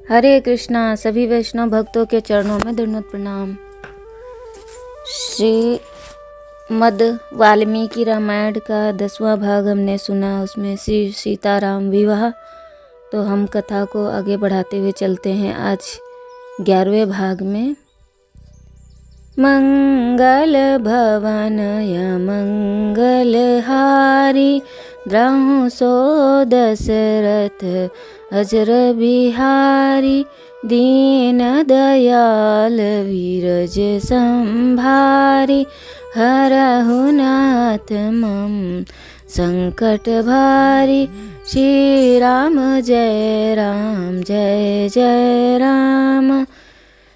हरे कृष्णा। सभी वैष्णव भक्तों के चरणों में दंडवत प्रणाम। श्रीमद् वाल्मीकि रामायण का 10वां भाग हमने सुना, उसमें श्री सीताराम विवाह। तो हम कथा को आगे बढ़ाते हुए चलते हैं आज 11वें भाग में। मंगल भवनय मंगलहारी द्रहु सो दशरथ अजर बिहारी दीन दयाल विरज संभारी हरहु नाथ मम संकट भारी। श्री राम जय राम जय जय राम।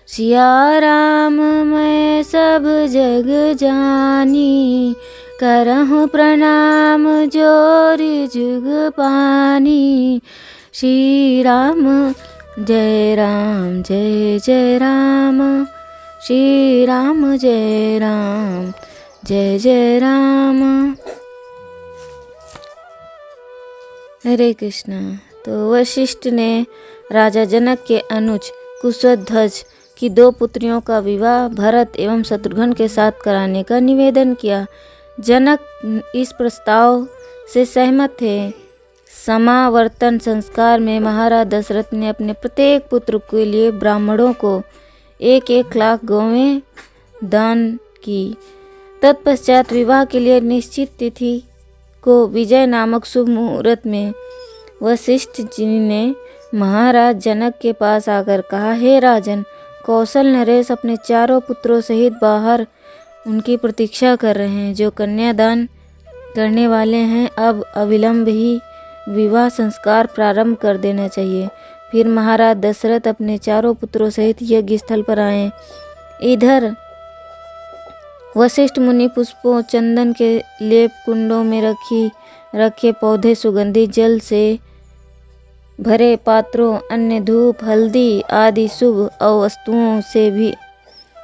सिया राम मैं सब जग जानी करहूँ प्रणाम जोरी जुग पानी। श्री राम जय राम श्री राम जय राम। हरे कृष्णा। तो वशिष्ठ ने राजा जनक के अनुज कुशध्वज की 2 पुत्रियों का विवाह भरत एवं शत्रुघ्न के साथ कराने का निवेदन किया। जनक इस प्रस्ताव से सहमत थे। समावर्तन संस्कार में महाराज दशरथ ने अपने प्रत्येक पुत्र के लिए ब्राह्मणों को 1-1 लाख गौवें दान की। तत्पश्चात विवाह के लिए निश्चित तिथि को विजय नामक शुभ मुहूर्त में वशिष्ठ जी ने महाराज जनक के पास आकर कहा, हे राजन, कौशल नरेश अपने 4 पुत्रों सहित बाहर उनकी प्रतीक्षा कर रहे हैं, जो कन्यादान करने वाले हैं। अब अविलंब ही विवाह संस्कार प्रारंभ कर देना चाहिए। फिर महाराज दशरथ अपने 4 पुत्रों सहित यज्ञ स्थल पर आए। इधर वशिष्ठ मुनि पुष्पों, चंदन के लेप, कुंडों में रखे पौधे, सुगंधित जल से भरे पात्रों, अन्य धूप, हल्दी आदि शुभ वस्तुओं से भी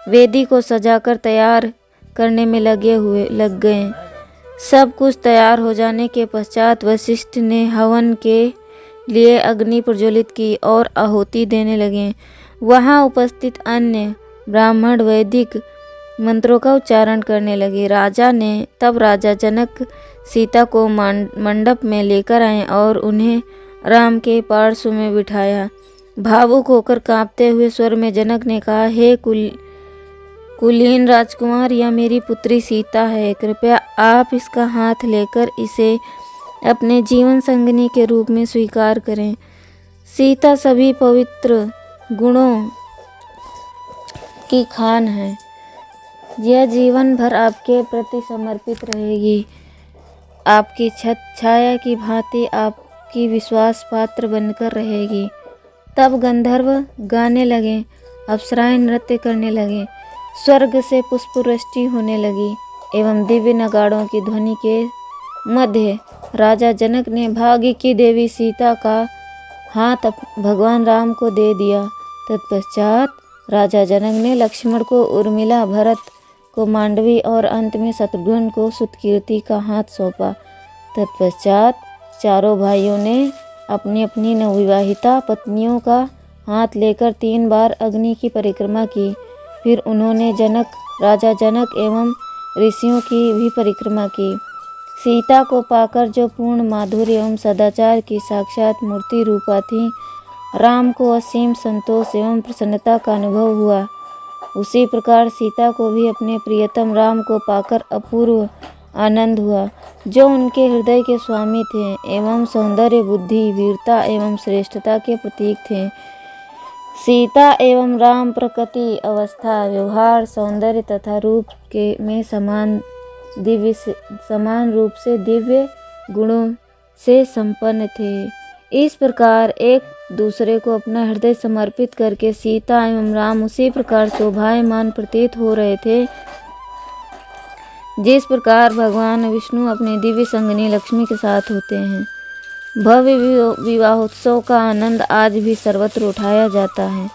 वेदी को सजाकर तैयार करने में लग गए। सब कुछ तैयार हो जाने के पश्चात वशिष्ठ ने हवन के लिए अग्नि प्रज्वलित की और आहुति देने लगे। वहां उपस्थित अन्य ब्राह्मण वैदिक मंत्रों का उच्चारण करने लगे। तब राजा जनक सीता को मंडप में लेकर आए और उन्हें राम के पार्श्व में बिठाया। भावुक होकर कांपते हुए स्वर में जनक ने कहा, हे कुलीन राजकुमार, यह मेरी पुत्री सीता है। कृपया आप इसका हाथ लेकर इसे अपने जीवन संगिनी के रूप में स्वीकार करें। सीता सभी पवित्र गुणों की खान है। यह जीवन भर आपके प्रति समर्पित रहेगी। आपकी छाया की भांति आपकी विश्वास पात्र बनकर रहेगी। तब गंधर्व गाने लगे, अप्सराएं नृत्य करने लगे, स्वर्ग से पुष्पवृष्टि होने लगी एवं दिव्य नगाड़ों की ध्वनि के मध्य राजा जनक ने भाग्य की देवी सीता का हाथ भगवान राम को दे दिया। तत्पश्चात राजा जनक ने लक्ष्मण को उर्मिला, भरत को मांडवी और अंत में शत्रुघ्न को सुतकीर्ति का हाथ सौंपा। तत्पश्चात चारों भाइयों ने अपनी अपनी नवविवाहिता पत्नियों का हाथ लेकर 3 बार अग्नि की परिक्रमा की। फिर उन्होंने राजा जनक एवं ऋषियों की भी परिक्रमा की। सीता को पाकर जो पूर्ण माधुर्य एवं सदाचार की साक्षात मूर्ति रूपा थी, राम को असीम संतोष एवं प्रसन्नता का अनुभव हुआ। उसी प्रकार सीता को भी अपने प्रियतम राम को पाकर अपूर्व आनंद हुआ, जो उनके हृदय के स्वामी थे एवं सौंदर्य, बुद्धि, वीरता एवं श्रेष्ठता के प्रतीक थे। सीता एवं राम प्रकृति, अवस्था, व्यवहार, सौंदर्य तथा रूप में समान रूप से दिव्य गुणों से संपन्न थे। इस प्रकार एक दूसरे को अपना हृदय समर्पित करके सीता एवं राम उसी प्रकार शोभायमान प्रतीत हो रहे थे, जिस प्रकार भगवान विष्णु अपनी दिव्य संगिनी लक्ष्मी के साथ होते हैं। भव्य विवाहोत्सव का आनंद आज भी सर्वत्र उठाया जाता है।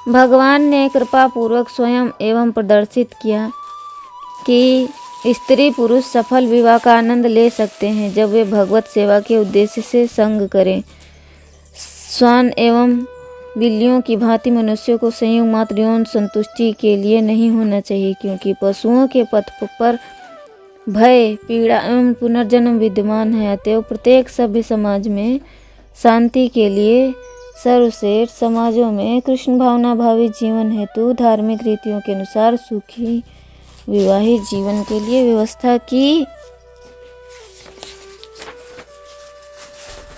भगवान ने कृपा पूर्वक स्वयं एवं प्रदर्शित किया कि स्त्री पुरुष सफल विवाह का आनंद ले सकते हैं जब वे भगवत सेवा के उद्देश्य से संग करें। स्वर्ण एवं बिल्लियों की भांति मनुष्यों को संयोग मात्र यौन संतुष्टि के लिए नहीं होना चाहिए, क्योंकि पशुओं के पथ पर भय, पीड़ा एवं पुनर्जन्म विद्यमान है। अतएव प्रत्येक सभ्य समाज में शांति के लिए सर्वश्रेष्ठ समाजों में कृष्ण भावना भावी जीवन हेतु धार्मिक रीतियों के अनुसार सुखी विवाहित जीवन के लिए व्यवस्था की।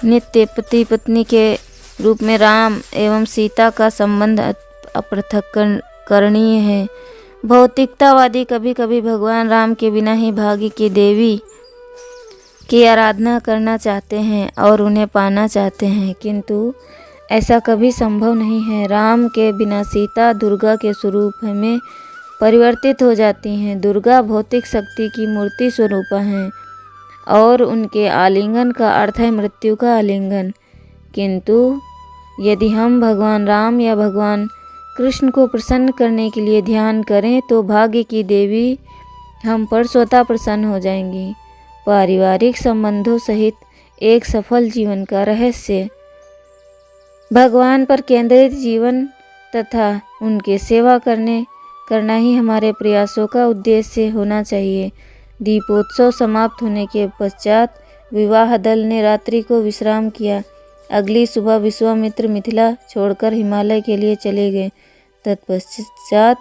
नित्य पति पत्नी के रूप में राम एवं सीता का संबंध अपृथकरणीय है। भौतिकतावादी कभी कभी भगवान राम के बिना ही भाग्य की देवी की आराधना करना चाहते हैं और उन्हें पाना चाहते हैं, किंतु ऐसा कभी संभव नहीं है। राम के बिना सीता दुर्गा के स्वरूप में परिवर्तित हो जाती हैं। दुर्गा भौतिक शक्ति की मूर्ति स्वरूपा हैं और उनके आलिंगन का अर्थ है मृत्यु का आलिंगन। किंतु यदि हम भगवान राम या भगवान कृष्ण को प्रसन्न करने के लिए ध्यान करें तो भाग्य की देवी हम पर स्वतः प्रसन्न हो जाएंगी। पारिवारिक संबंधों सहित एक सफल जीवन का रहस्य भगवान पर केंद्रित जीवन तथा उनके सेवा करना ही हमारे प्रयासों का उद्देश्य होना चाहिए। दीपोत्सव समाप्त होने के पश्चात विवाह दल ने रात्रि को विश्राम किया। अगली सुबह विश्वामित्र मिथिला छोड़कर हिमालय के लिए चले गए। तत्पश्चात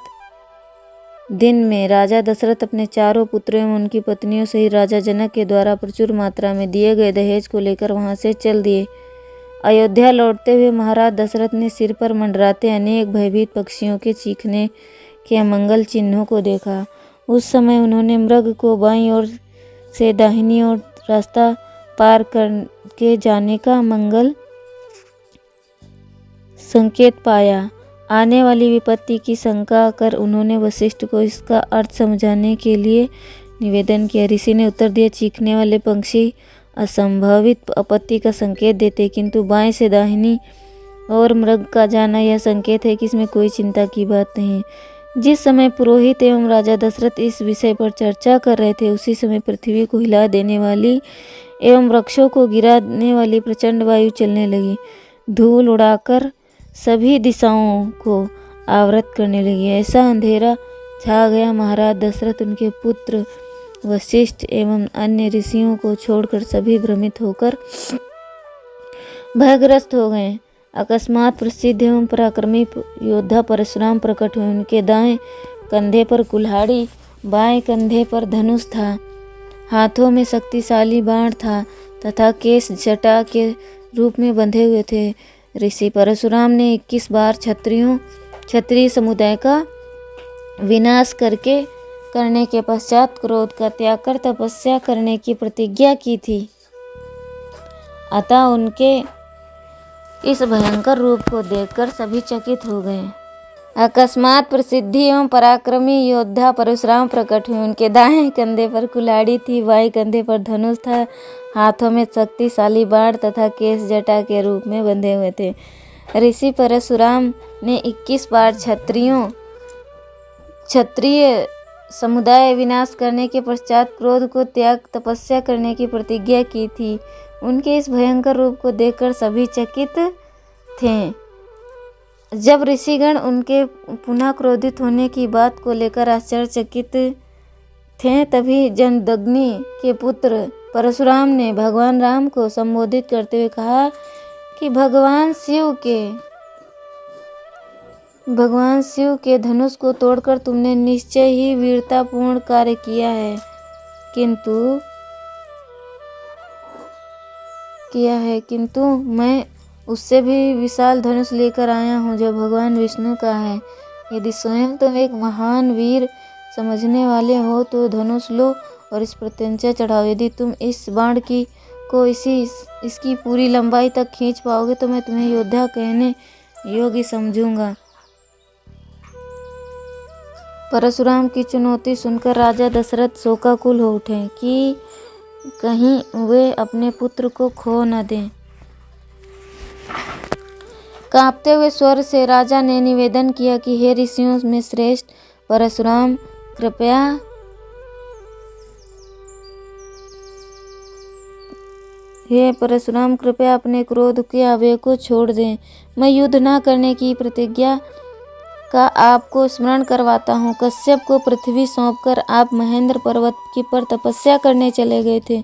दिन में राजा दशरथ अपने चारों पुत्रों एवं उनकी पत्नियों सहित राजा जनक के द्वारा प्रचुर मात्रा में दिए गए दहेज को लेकर वहां से चल दिए। अयोध्या लौटते हुए महाराज दशरथ ने सिर पर मंडराते अनेक भयभीत पक्षियों के चीखने के अमंगल चिन्हों को देखा। उस समय उन्होंने मृग को बाईं ओर से दाहिनी ओर रास्ता पार करके जाने का मंगल संकेत पाया। आने वाली विपत्ति की शंका कर उन्होंने वशिष्ठ को इसका अर्थ समझाने के लिए निवेदन किया। ऋषि ने उत्तर दिया, चीखने वाले पंछी असंभावित आपत्ति का संकेत देते, किंतु बाएं से दाहिनी और मृग का जाना यह संकेत है कि इसमें कोई चिंता की बात नहीं। जिस समय पुरोहित एवं राजा दशरथ इस विषय पर चर्चा कर रहे थे, उसी समय पृथ्वी को हिला देने वाली एवं वृक्षों को गिराने वाली प्रचंड वायु चलने लगी। धूल उड़ाकर सभी दिशाओं को आवृत करने लगी। ऐसा अंधेरा छा गया, महाराज दशरथ, उनके पुत्र वशिष्ठ एवं अन्य ऋषियों को छोड़कर सभी भ्रमित होकर भयग्रस्त हो गए। अकस्मात प्रसिद्ध एवं पराक्रमी योद्धा परशुराम प्रकट हुए। उनके दाएं कंधे पर कुल्हाड़ी, बाएं कंधे पर धनुष था, हाथों में शक्तिशाली बाण था तथा केश जटा के रूप में बंधे हुए थे। ऋषि परशुराम ने 21 बार क्षत्रिय समुदाय का विनाश करने के पश्चात क्रोध का त्याग कर तपस्या करने की प्रतिज्ञा की थी। अतः उनके इस भयंकर रूप को देखकर सभी चकित हो गए। अकस्मात प्रसिद्धि एवं पराक्रमी योद्धा परशुराम प्रकट हुए। उनके दाएं कंधे पर कुल्हाड़ी थी, बाएं कंधे पर धनुष था, हाथों में शक्तिशाली बाण तथा केश जटा के रूप में बंधे हुए थे। ऋषि परशुराम ने 21 बार क्षत्रिय समुदाय विनाश करने के पश्चात क्रोध को त्याग तपस्या करने की प्रतिज्ञा की थी। उनके इस भयंकर रूप को देखकर सभी चकित थे। जब ऋषिगण उनके पुनः क्रोधित होने की बात को लेकर आश्चर्यचकित थे, तभी जमदग्नि के पुत्र परशुराम ने भगवान राम को संबोधित करते हुए कहा कि भगवान शिव के धनुष को तोड़कर तुमने निश्चय ही वीरतापूर्ण कार्य किया है, किंतु मैं उससे भी विशाल धनुष लेकर आया हूँ जो भगवान विष्णु का है। यदि स्वयं तुम एक महान वीर समझने वाले हो तो धनुष लो और इस प्रत्यंचा चढ़ाओ। यदि तुम इस बाण को इसकी पूरी लंबाई तक खींच पाओगे तो मैं तुम्हें योद्धा कहने योग्य समझूंगा। परशुराम की चुनौती सुनकर राजा दशरथ शोकाकुल हो उठे कि कहीं वे अपने पुत्र को खो न दें। कांपते हुए स्वर से राजा ने निवेदन किया कि हे ऋषियों में श्रेष्ठ परशुराम, हे परशुराम, कृपया अपने क्रोध के आवेग को छोड़ दें। मैं युद्ध न करने की प्रतिज्ञा का आपको स्मरण करवाता हूँ। कश्यप को पृथ्वी सौंपकर आप महेंद्र पर्वत की पर तपस्या करने चले गए थे,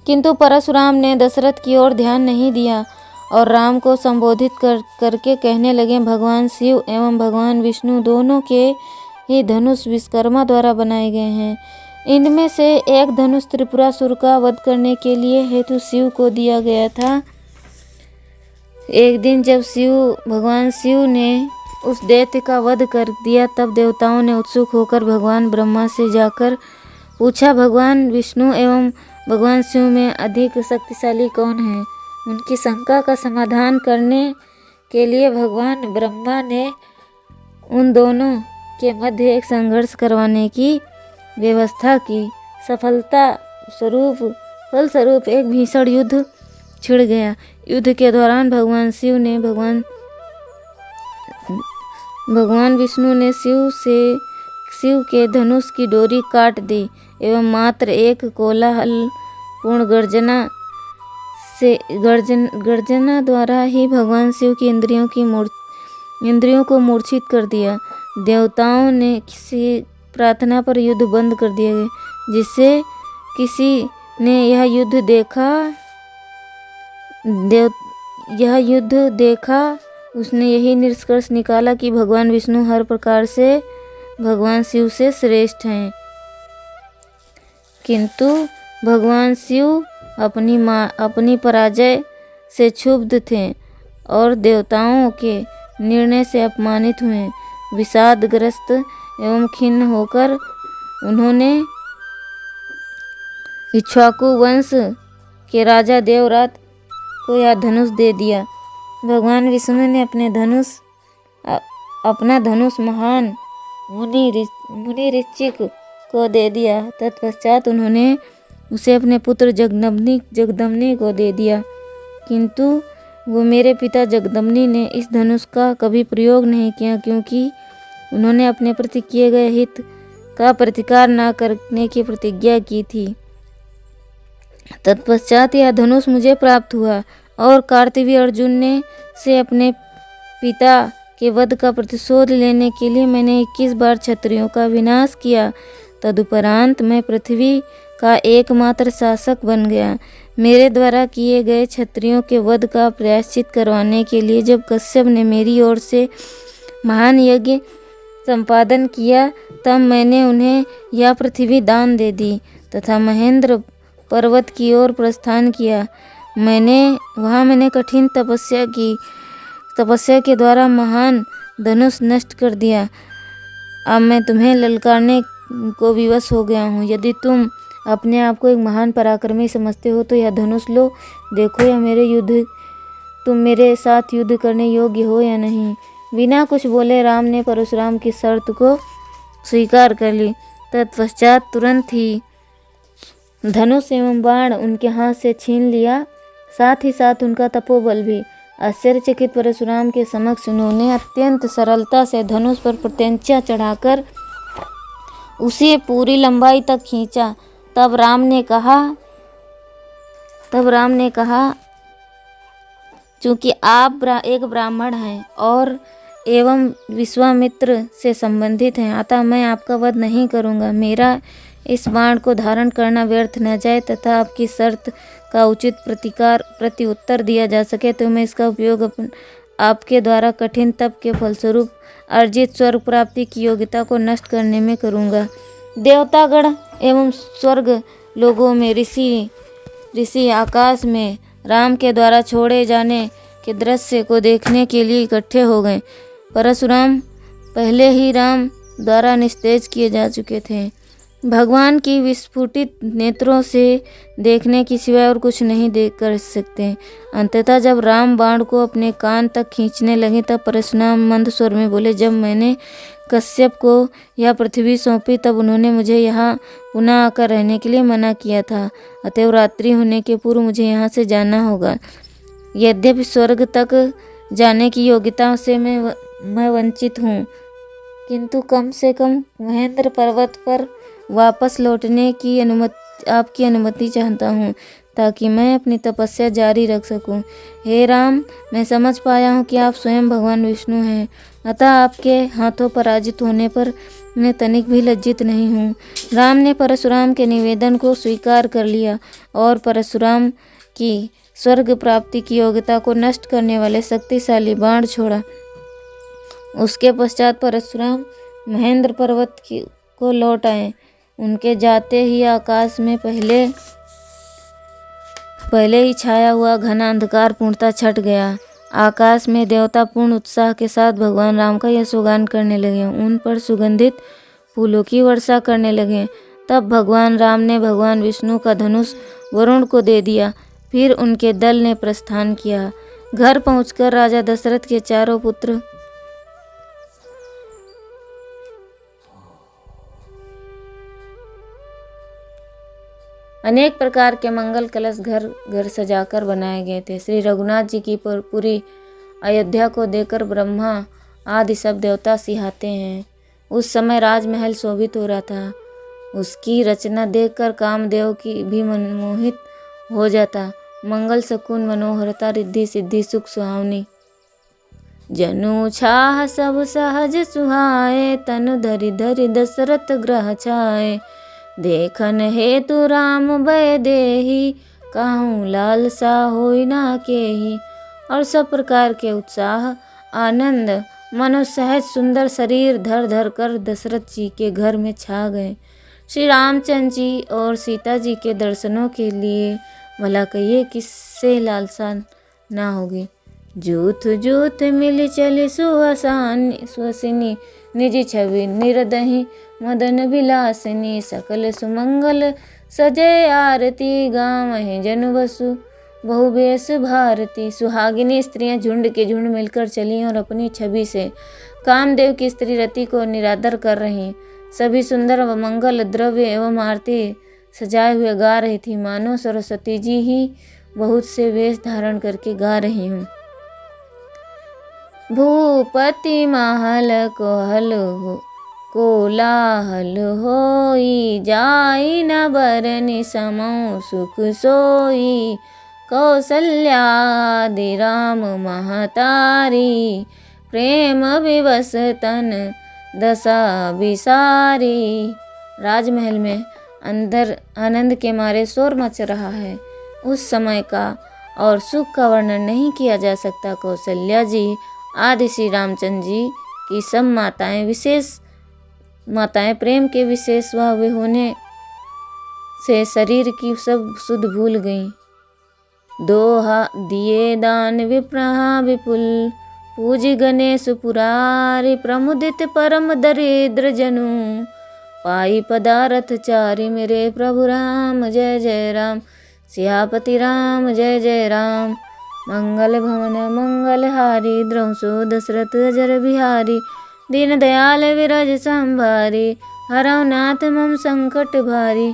किंतु परशुराम ने दशरथ की ओर ध्यान नहीं दिया और राम को संबोधित करके कहने लगे, भगवान शिव एवं भगवान विष्णु दोनों के ही धनुष विश्वकर्मा द्वारा बनाए गए हैं। इनमें से एक धनुष त्रिपुरासुर का वध करने के लिए हेतु शिव को दिया गया था। एक दिन जब भगवान शिव ने उस दैत्य का वध कर दिया, तब देवताओं ने उत्सुक होकर भगवान ब्रह्मा से जाकर पूछा, भगवान विष्णु एवं भगवान शिव में अधिक शक्तिशाली कौन है। उनकी शंका का समाधान करने के लिए भगवान ब्रह्मा ने उन दोनों के मध्य एक संघर्ष करवाने की व्यवस्था की। फलस्वरूप एक भीषण युद्ध छिड़ गया। युद्ध के दौरान भगवान विष्णु ने शिव के धनुष की डोरी काट दी एवं मात्र एक कोलाहलपूर्ण गर्जना द्वारा ही भगवान शिव की इंद्रियों को मूर्छित कर दिया। देवताओं ने किसी प्रार्थना पर युद्ध बंद कर दिया गया, जिससे किसी ने यह युद्ध देखा उसने यही निष्कर्ष निकाला कि भगवान विष्णु हर प्रकार से भगवान शिव से श्रेष्ठ हैं, किंतु भगवान शिव अपनी पराजय से क्षुब्ध थे और देवताओं के निर्णय से अपमानित हुए। विषादग्रस्त एवं खिन्न होकर उन्होंने इक्ष्वाकु वंश के राजा देवरात को यह धनुष दे दिया। भगवान विष्णु ने अपना धनुष महान मुनि ऋचिक को दे दिया। तत्पश्चात उन्होंने उसे अपने पुत्र जगदम्नि को दे दिया, किंतु वो मेरे पिता जगदम्नि ने इस धनुष का कभी प्रयोग नहीं किया, क्योंकि उन्होंने अपने प्रति किए गए हित का प्रतिकार न करने की प्रतिज्ञा की थी। तत्पश्चात यह धनुष मुझे प्राप्त हुआ और कार्तवीय अर्जुन ने से अपने पिता के वध का प्रतिशोध लेने के लिए मैंने 21 बार क्षत्रियों का विनाश किया। तदुपरांत मैं पृथ्वी का एकमात्र शासक बन गया। मेरे द्वारा किए गए क्षत्रियों के वध का प्रायश्चित करवाने के लिए जब कश्यप ने मेरी ओर से महान यज्ञ संपादन किया, तब मैंने उन्हें यह पृथ्वी दान दे दी तथा महेंद्र पर्वत की ओर प्रस्थान किया। मैंने कठिन तपस्या के द्वारा महान धनुष नष्ट कर दिया। अब मैं तुम्हें ललकारने को विवश हो गया हूँ। यदि तुम अपने आप को एक महान पराक्रमी समझते हो तो यह धनुष लो, देखो तुम मेरे साथ युद्ध करने योग्य हो या नहीं। बिना कुछ बोले राम ने परशुराम की शर्त को स्वीकार कर ली। तत्पश्चात तुरंत ही धनुष एवं बाण उनके हाथ से छीन लिया, साथ ही साथ उनका तपोबल भी। आश्चर्यचकित परशुराम के समक्ष उन्होंने अत्यंत सरलता से धनुष पर प्रत्यंचा चढ़ाकर उसे पूरी लंबाई तक खींचा। तब राम ने कहा, चूंकि आप एक ब्राह्मण हैं और एवं विश्वामित्र से संबंधित हैं, अतः मैं आपका वध नहीं करूंगा। मेरा इस बाण को धारण करना व्यर्थ न जाए तथा आपकी शर्त का उचित प्रत्युत्तर दिया जा सके तो मैं इसका उपयोग आपके द्वारा कठिन तप के फलस्वरूप अर्जित स्वर्ग प्राप्ति की योग्यता को नष्ट करने में करूंगा। देवतागण एवं स्वर्ग लोगों में ऋषि आकाश में राम के द्वारा छोड़े जाने के दृश्य को देखने के लिए इकट्ठे हो गए। परशुराम पहले ही राम द्वारा निस्तेज किए जा चुके थे। भगवान की विस्फुटित नेत्रों से देखने की सिवाय और कुछ नहीं कर सकते। अंततः जब राम बाण को अपने कान तक खींचने लगे तब परशुराम मंद स्वर में बोले, जब मैंने कश्यप को यह पृथ्वी सौंपी तब उन्होंने मुझे यहाँ पुनः आकर रहने के लिए मना किया था, अतएव रात्रि होने के पूर्व मुझे यहाँ से जाना होगा। यद्यपि स्वर्ग तक जाने की योग्यता से मैं वंचित हूँ, किंतु कम से कम महेंद्र पर्वत पर वापस लौटने की आपकी अनुमति चाहता हूँ। ताकि मैं अपनी तपस्या जारी रख सकूं। हे राम, मैं समझ पाया हूँ कि आप स्वयं भगवान विष्णु हैं, अतः आपके हाथों पराजित होने पर मैं तनिक भी लज्जित नहीं हूँ। राम ने परशुराम के निवेदन को स्वीकार कर लिया और परशुराम की स्वर्ग प्राप्ति की योग्यता को नष्ट करने वाले शक्तिशाली बाण छोड़ा। उसके पश्चात परशुराम महेंद्र पर्वत को लौट आए। उनके जाते ही आकाश में पहले ही छाया हुआ घना अंधकार पूर्णतः छट गया। आकाश में देवता पूर्ण उत्साह के साथ भगवान राम का यशोगान करने लगे, उन पर सुगंधित फूलों की वर्षा करने लगे। तब भगवान राम ने भगवान विष्णु का धनुष वरुण को दे दिया। फिर उनके दल ने प्रस्थान किया। घर पहुंचकर राजा दशरथ के चारों पुत्र अनेक प्रकार के मंगल कलश घर घर सजाकर बनाए गए थे। श्री रघुनाथ जी की पूरी अयोध्या को देखकर ब्रह्मा आदि सब देवता सिहाते हैं। उस समय राजमहल शोभित हो रहा था। उसकी रचना देखकर कामदेव की भी मन मोहित हो जाता। मंगल शकुन मनोहरता रिद्धि सिद्धि सुख सुहावनी। जनु छाह सब सहज सुहाए, तनु धरि धरि दशरथ ग्रह छाए। देखन हेतु राम भय देहि, कहूँ लालसा होई ना केहि। और सब प्रकार के उत्साह आनंद मनो सहज सुंदर शरीर धर धर कर दशरथ जी के घर में छा गए। श्री रामचंद्र जी और सीता जी के दर्शनों के लिए भला कहिए किससे लालसा ना होगी। जूथ जूथ मिल चली सुहासिनी, निज छवि निरदहि मदन विलासिनी। सकल सुमंगल सजय आरती, गावहि जनु बसु बहुबेश भारती। सुहागिनी स्त्रियां झुंड के झुंड मिलकर चली और अपनी छवि से कामदेव की स्त्री रति को निरादर कर रही। सभी सुंदर व मंगल द्रव्य एवं आरती सजाए हुए गा रही थी, मानो सरस्वती जी ही बहुत से वेश धारण करके गा रही हूँ। भूपति महल कोलाहल होई, जाई न बरनि समौ सुख सोई। कौसल्यादि राम महतारी, प्रेम विवश तन दशा विसारी। राजमहल में अंदर आनंद के मारे शोर मच रहा है। उस समय का और सुख का वर्णन नहीं किया जा सकता। कौशल्या जी आदि श्री रामचंद्र जी की सब माताएं प्रेम के विशेष हुए होने से शरीर की सब सुध भूल गईं। दोहा दिए दान विप्रहा विपुल, पूजी गणेश पुरारी। प्रमुदित परम दरिद्र जनु, पाई पदारथ चारि। मेरे प्रभु राम जय जय राम, सियापति राम जय जय राम। मंगल भवन मंगलहारी, द्रौसो दशरथ अजर बिहारी। दीन दयाल विरज संभारी, हरौ नाथ मम संकट भारी।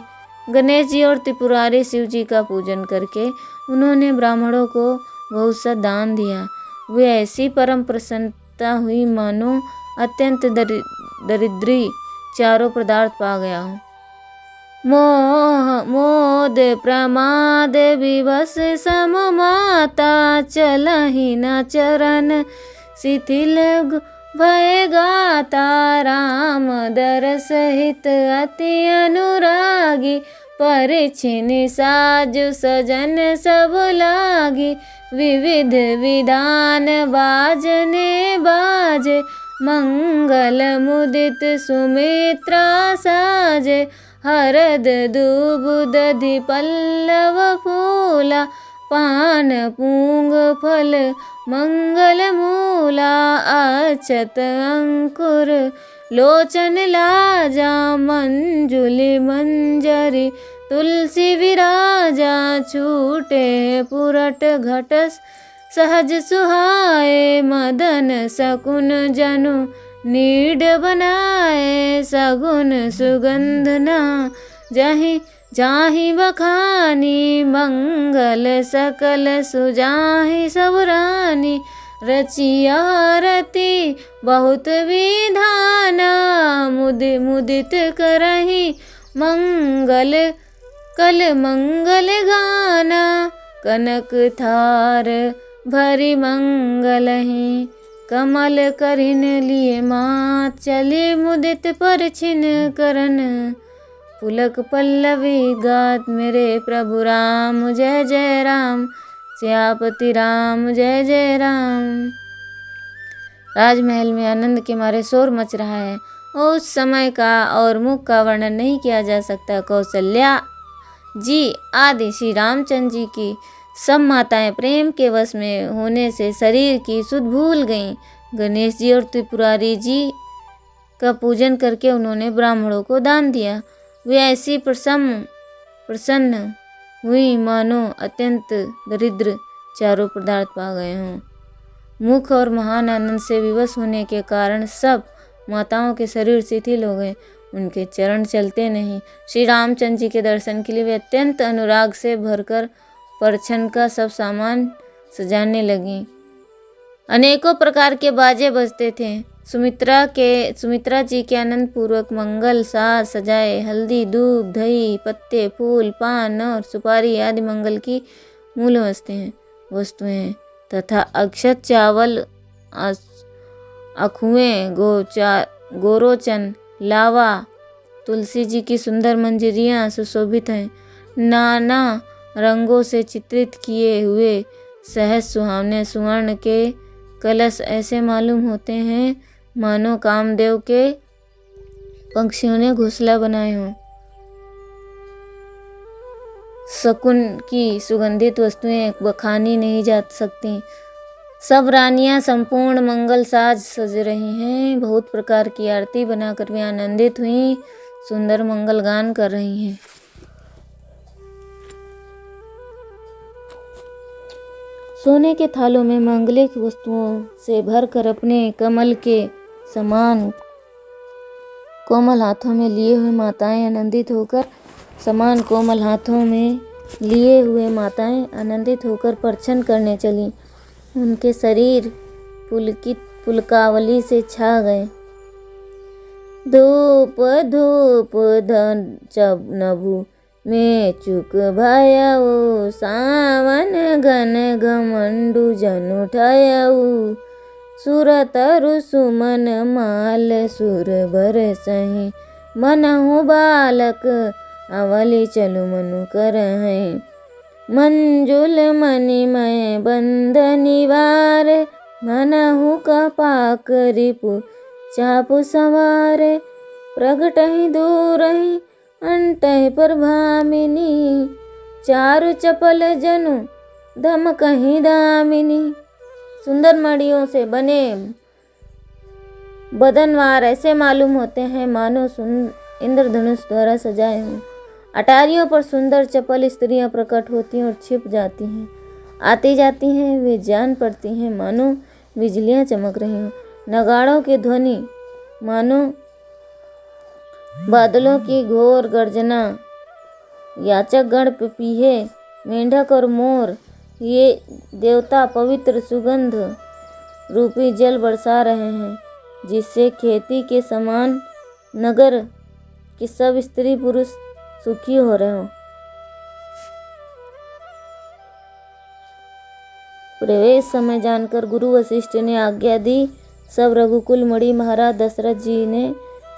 गणेश जी और त्रिपुरारी शिव जी का पूजन करके उन्होंने ब्राह्मणों को बहुत सा दान दिया। वे ऐसी परम प्रसन्नता हुई मानो अत्यंत दरिद्री चारों पदार्थ पा गया हो। मोद प्रमाद विवश सम माता, चलहि न चरण शिथिल भय गाता। राम दरस हित अति अनुरागी, परिछिन साजु सजन सब लागी। विविध विधान बाजने बाजे, मंगल मुदित सुमित्रा साजे। हरद दूब दधि पल्लव फूला, पान पूंग फल मंगल मूला। अक्षत अंकुर लोचन लाजा, मंजुली मंजरी तुलसी विराजा। छूटे पुरट घटस सहज सुहाए, मदन सकुन जनु नीड बनाए। सगुन सुगंध ना जाहि बखानी, मंगल सकल सुजाहि सब रानी। रचिया रति बहुत विधाना, मुदित करहि मंगल कल मंगल गाना कनक थार भरी मंगल ही। कमल करिन लिए मात चली मुदित पर छिन करन। पुलक पल्लवी गात मेरे प्रभु राम जय जय राम। सियापति राम जय जय राम। राजमहल में आनंद के मारे शोर मच रहा है और उस समय का और मुख का वर्णन नहीं किया जा सकता। कौशल्या जी आदि श्री रामचंद्र जी की सब माताएं प्रेम के वश में होने से शरीर की सुध भूल गईं। गणेश जी और त्रिपुरारी जी का पूजन करके उन्होंने ब्राह्मणों को दान दिया। वे ऐसी प्रसन्न हुई मानो अत्यंत दरिद्र चारों पदार्थ पा गए हों। मुख और महान आनंद से विवश होने के कारण सब माताओं के शरीर शिथिल हो गए। उनके चरण चलते नहीं। श्री रामचंद्र जी के दर्शन के लिए वे अत्यंत अनुराग से भरकर परछन का सब सामान सजाने लगीं। अनेकों प्रकार के बाजे बजते थे। सुमित्रा जी के आनंद पूर्वक मंगल साज सजाए। हल्दी दूध दही पत्ते फूल पान और सुपारी आदि मंगल की मूल वस्तुएं तथा अक्षत चावल अखुएं गोरोचन लावा तुलसी जी की सुंदर मंजरियाँ सुशोभित हैं। नाना रंगों से चित्रित किए हुए सहज सुहावने सुवर्ण के कलश ऐसे मालूम होते हैं मानो कामदेव के पक्षियों ने घोंसला बनाए हों। शकुन की सुगंधित वस्तुएं बखानी नहीं जा सकती। सब रानियां संपूर्ण मंगल साज सज रही हैं। बहुत प्रकार की आरती बनाकर वे आनंदित हुई सुंदर मंगल गान कर रही हैं। सोने के थालों में मांगलिक वस्तुओं से भरकर अपने कमल के समान कोमल हाथों में लिए हुए माताएं आनंदित होकर परछन करने चली। उनके शरीर पुलकित पुलकावली से छा गए। धूप धूप धन नभु में चुक भयऊ। सावन घन घमंडू जन उठायऊ। सुरतरु सुमन माल सुर बरसहि। मनहु बालक अवली चलु मनु करहि। मंजुल मणिमय बंध निवार। मनहु कपाक रिपु चापु सवार। प्रगटहि दूरहि अंटहि प्रभामिनी। चारु चपल जनु धमकहि दामिनी। सुंदर मणियों से बने बदनवार ऐसे मालूम होते हैं मानो इंद्रधनुष द्वारा सजाए हों। अटारियों पर सुंदर चपल स्त्रियां प्रकट होती हैं और छिप जाती हैं। आती जाती हैं वे जान पड़ती हैं मानो बिजलियां चमक रही हों। नगाड़ों की ध्वनि मानो बादलों की घोर गर्जना। याचक गण पपीहे मेंढक और मोर ये देवता पवित्र सुगंध रूपी जल बरसा रहे हैं जिससे खेती के समान नगर के सब स्त्री पुरुष सुखी हो रहे हों। प्रवेश समय जानकर गुरु वशिष्ठ ने आज्ञा दी। सब रघुकुल मणि महाराज दशरथ जी ने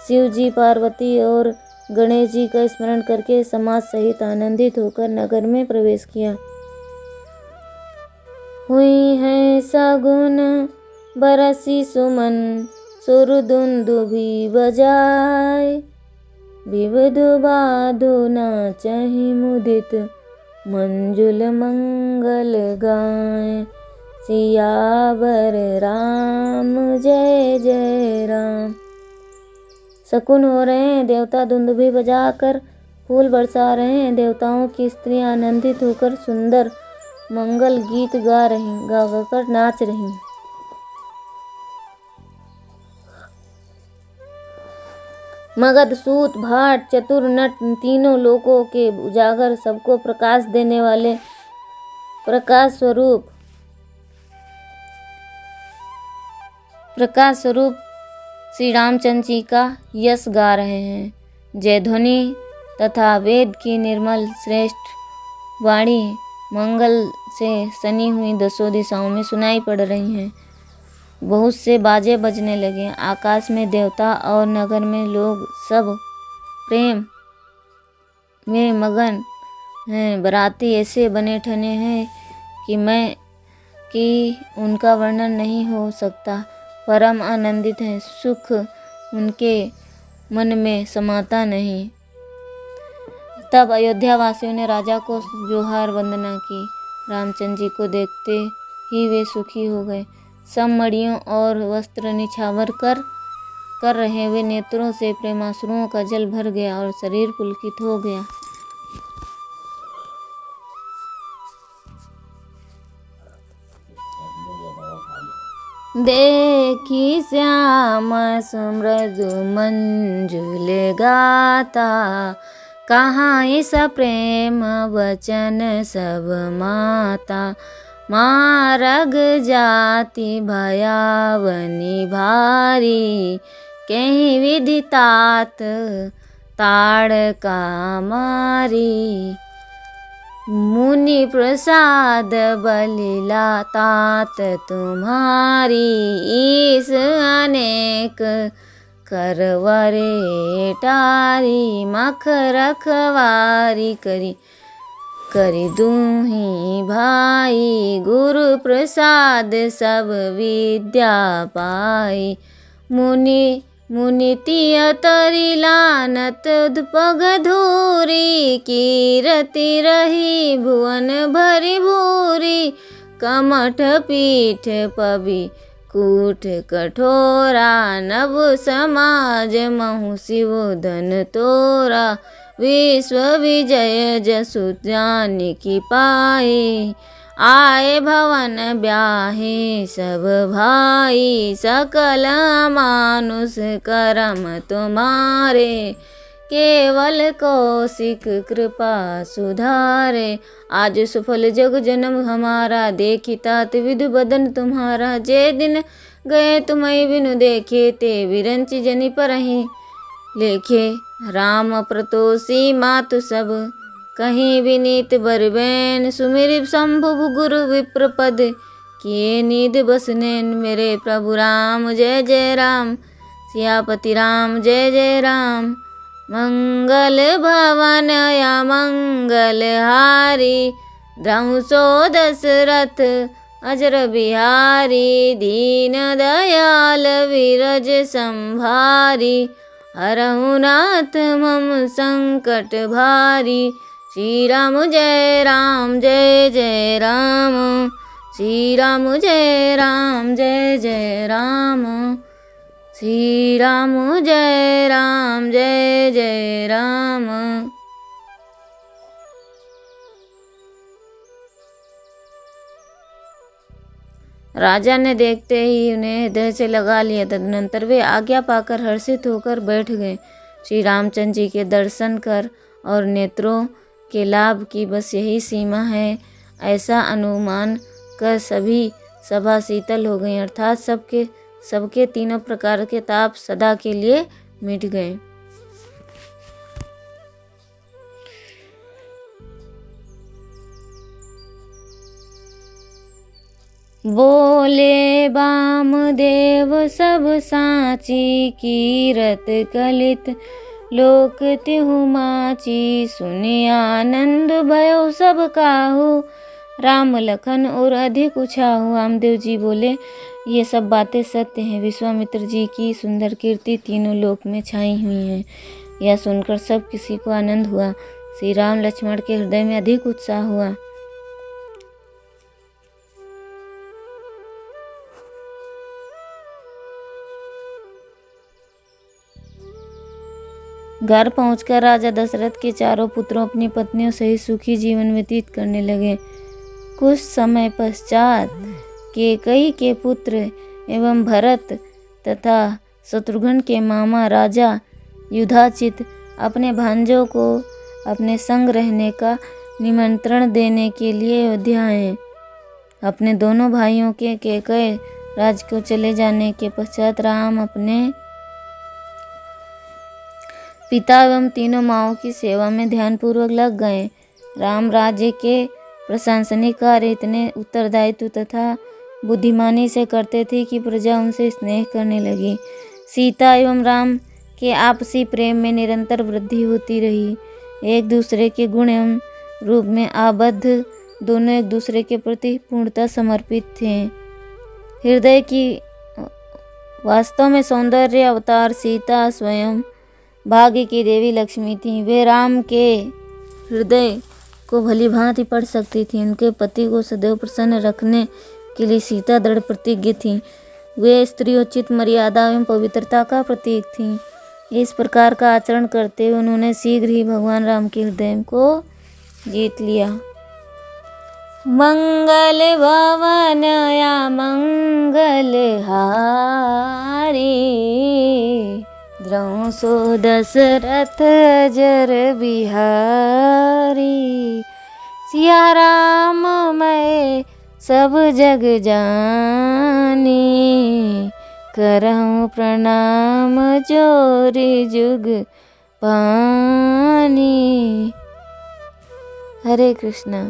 शिव जी पार्वती और गणेश जी का स्मरण करके समाज सहित आनंदित होकर नगर में प्रवेश किया। हुई है सगुन बरसी सुमन सुरदुंदुभि बजाए। विविध बाधो नाचहि मुदित मंजुल मंगल गाए। सियावर राम जय जय राम। शकुन हो रहे हैं, देवता दुंदुभि बजाकर फूल बरसा रहे हैं। देवताओं की स्त्रियां आनंदित होकर सुंदर मंगल गीत गाकर नाच रही। मगध सूत भाट चतुर नट तीनों लोकों के उजागर सबको प्रकाश देने वाले प्रकाश स्वरूप श्री रामचंद्र जी का यश गा रहे हैं। जय ध्वनि तथा वेद की निर्मल श्रेष्ठ वाणी मंगल से सनी हुई दसों दिशाओं में सुनाई पड़ रही हैं। बहुत से बाजे बजने लगे। आकाश में देवता और नगर में लोग सब प्रेम में मगन हैं। बाराती ऐसे बने ठने हैं कि उनका वर्णन नहीं हो सकता। परम आनंदित हैं, सुख उनके मन में समाता नहीं। तब अयोध्या वासियों ने राजा को जोहार वंदना की। रामचंद्र जी को देखते ही वे सुखी हो गए। सब मड़ियों और वस्त्र निछावर कर रहे वे नेत्रों से प्रेमाश्रुओं का जल भर गया और शरीर पुलकित हो गया। देखी श्याम सुमृदु मंजुल गाता, कहाँ इस प्रेम वचन सब माता। मारग जाति भयावनी भारी, कहीं विधि तात ताड़का मारी। मुनि प्रसाद बलिला तात तुम्हारी, ईस अनेक करवरे टारी। मख रखवारी करी दूही भाई, गुरु प्रसाद सब विद्या पाई। मुनि तिय तरी लानत पग धूरी, कीरति रही भुवन भरी भूरी। कमठ पीठ पबी कूट कठोरा, नभ समाज महु शिव धन तोरा। विश्व विजय जसु जानकी पाए, आए भवन ब्याहे सब भाई। सकल मानुष करम तुम्हारे, केवल कौशिक कृपा सुधारे। आज सुफल जग जन्म हमारा, देखी तात विधु बदन तुम्हारा। जे दिन गए तुम्हें बिनु देखे, ते विरंच जनि परहि लेखे। राम प्रतोषी मातु सब कहीं विनीत बरबैन, सुमिर शंभु गुरु विप्रपद, किए नीद बसनैन। मेरे प्रभु राम जय जय राम, सियापति राम जय जय राम। मंगल भवन या मंगल हारी, द्रहु सो दशरथ अजर बिहारी। दीन दयाल विरज संभारी, हरहु नाथ मम संकट भारी। श्री राम जय राम जय जय राम, श्री राम जय राम जय जय राम, श्री राम जय राम जय जय राम। राजा ने देखते ही उन्हें हृदय से लगा लिया। तदनंतर वे आज्ञा पाकर हर्षित होकर बैठ गए। श्री रामचंद्र जी के दर्शन कर और नेत्रों के लाभ की बस यही सीमा है, ऐसा अनुमान कर सभी सभा शीतल हो गई, अर्थात सबके तीनों प्रकार के ताप सदा के लिए मिट गए। बोले वामदेव सब साची, कीरत कलित लोक तिहु माची। सुनि आनंद भयो सब काहू, राम लखन और अधिक उछाहू। वामदेव जी बोले, ये सब बातें सत्य हैं। विश्वामित्र जी की सुंदर कीर्ति तीनों लोक में छाई हुई है। यह सुनकर सब किसी को आनंद हुआ। श्री राम लक्ष्मण के हृदय में अधिक उत्साह हुआ। घर पहुंचकर राजा दशरथ के चारों पुत्रों अपनी पत्नियों सहित सुखी जीवन व्यतीत करने लगे। कुछ समय पश्चात कैकेयी के पुत्र एवं भरत तथा शत्रुघ्न के मामा राजा युधाजित अपने भांजों को अपने संग रहने का निमंत्रण देने के लिए अयोध्या आए। अपने दोनों भाइयों के कैकेयी राज को चले जाने के पश्चात राम अपने पिता एवं तीनों माँओं की सेवा में ध्यानपूर्वक लग गए। राम राज्य के प्रशासनिक कार्य इतने उत्तरदायित्व तथा बुद्धिमानी से करते थे कि प्रजा उनसे स्नेह करने लगी। सीता एवं राम के आपसी प्रेम में निरंतर वृद्धि होती रही। एक दूसरे के गुण एवं रूप में आबद्ध दोनों एक दूसरे के प्रति पूर्णतः समर्पित थे। हृदय की वास्तव में सौंदर्य अवतार सीता स्वयं भाग्य की देवी लक्ष्मी थी। वे राम के हृदय को भली भांति पढ़ सकती थी। उनके पति को सदैव प्रसन्न रखने के लिए सीता दृढ़ प्रतिज्ञ थी। वे स्त्रियोचित मर्यादा एवं पवित्रता का प्रतीक थीं। इस प्रकार का आचरण करते हुए उन्होंने शीघ्र ही भगवान राम के हृदय को जीत लिया। मंगल भवन या मंगल हारी, द्रौसो दशरथ जर बिहारी। सिया राम मैं सब जग जानी, करहूँ प्रणाम जोरी जुग पानी। हरे कृष्णा।